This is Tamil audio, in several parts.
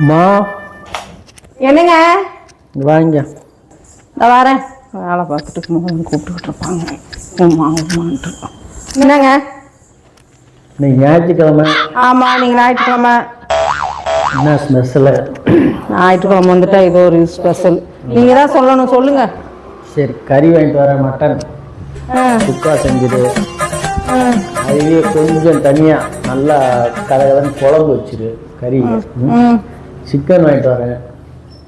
மா என்னங்க வாங்க. நான் வரேன். வேலை பார்த்துட்டு கூப்பிட்டுக்கிட்டு இருப்பாங்க. உமான்ட்டு என்னங்க இன்னைக்கு ஞாயிற்றுக்கிழமை. ஆமாம், நீங்கள் ஞாயிற்றுக்கிழமை. என்ன ஸ்பெஷலு? ஞாயிற்றுக்கிழமை வந்துட்டா இது ஒரு ஸ்பெஷல். நீங்கள் தான் சொல்லணும், சொல்லுங்க. சரி, கறி வாங்கிட்டு வரேன். மட்டன் சுக்கா செஞ்சுடு. அதுவே கொஞ்சம் தனியாக நல்லா கதகதன்னு குழம்பு வச்சிரு. கறி சிக்கன் வாங்கிட்டு வரேன்.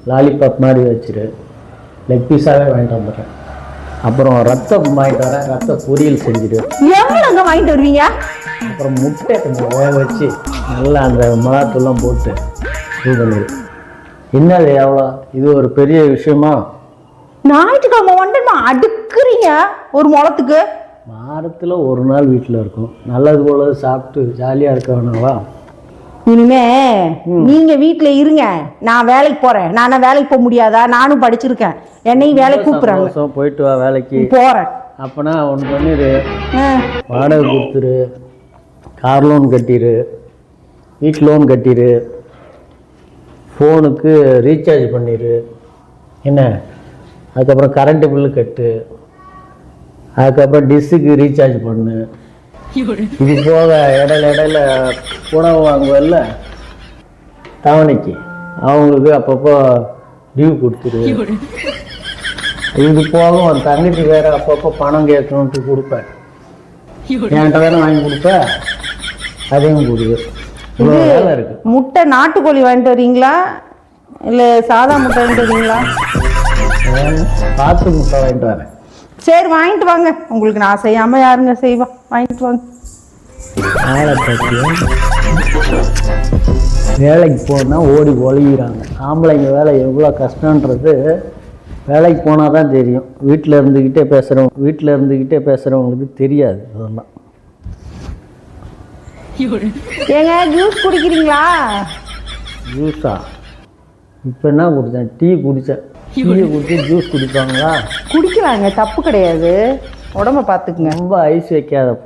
லாலிபாப் மாதிரி வச்சிரு. லெக் பீஸாகவே வாங்கிட்டு வந்துடுறேன். அப்புறம் ரத்தம் வாங்கிட்டு வரேன். ரத்த பொரியல் செஞ்சுடு. எவ்வளோங்க வாங்கிட்டு வருவீங்க? அப்புறம் முட்டை கொஞ்சம் வேக வச்சு நல்லா அந்த மிளகாத்தூள்லாம் போட்டு இது பண்ணிடு. என்னது எவ்வளோ? இது ஒரு பெரிய விஷயமா? ஞாயிற்றுக்கிழமை வந்துமா அடுக்குறீங்க ஒரு முளத்துக்கு? வாரத்தில் ஒரு நாள் வீட்டில் இருக்கும். நல்லது போல சாப்பிட்டு ஜாலியாக இருக்க வேணாவா? இனிமே நீங்க வீட்டுல இருங்க, நான் வேலைக்கு போறேன். நானும் வேலைக்கு போக முடியாதா? நானும் படிச்சிருக்கேன், என்னையும் வேலைக்கு கூப்பிடுறாங்க. போயிட்டு வா, வேலைக்கு போறேன். அப்பனா ஒன்று பண்ணிடு, வாடகை கொடுத்துரு, கார் லோன் கட்டிடு, வீட்டு லோன் கட்டிடு, ஃபோனுக்கு ரீசார்ஜ் பண்ணிடு. என்ன, அதுக்கப்புறம் கரண்ட்டு பில்லு கட்டு, அதுக்கப்புறம் டிஷ்ஷுக்கு ரீசார்ஜ் பண்ணு. இது போக இடையில உணவு வாங்குவதில்ல தவணைக்கு, அவங்களுக்கு அப்பப்போ டியூ கொடுத்துரு. இது போக ஒரு தங்கச்சி வேற அப்பப்போ பணம் கேட்கணுன்ட்டு கொடுப்பேன். என்கிட்ட தானே வாங்கி கொடுப்பேன், அதையும் கொடுது. இவ்வளோ வேலை இருக்கு. முட்டை நாட்டுக்கோழி வாங்கிட்டு வரீங்களா இல்லை சாதா முட்டை வாங்கிட்டு வரீங்களா? பார்த்து முட்டை வாங்கிட்டு வரேன். சரி, வாங்கிட்டு வாங்க. உங்களுக்கு நான் செய்யாமல் யாருங்க செய்வா? வாங்கிட்டு வாங்க. வேலைக்கு போனால் ஓடி ஒழிகிறாங்க. ஆம்பளைங்க வேலை எவ்வளோ கஷ்டன்றது வேலைக்கு போனால் தான் தெரியும். வீட்டில் இருந்துக்கிட்டே பேசுகிறவங்களுக்கு தெரியாது அதெல்லாம். ஏங்க ஜூஸ் குடிக்கிறீங்களா? ஜூஸா? இப்போ என்ன குடித்தேன்? டீ குடித்தேன். டீயை குடிச்சு ஜூஸ் குடிப்பாங்களா? குடிக்கலாங்க, தப்பு கிடையாது. உடம்ப பார்த்துக்குங்க. ரொம்ப ஐஸ் வைக்காதப்போ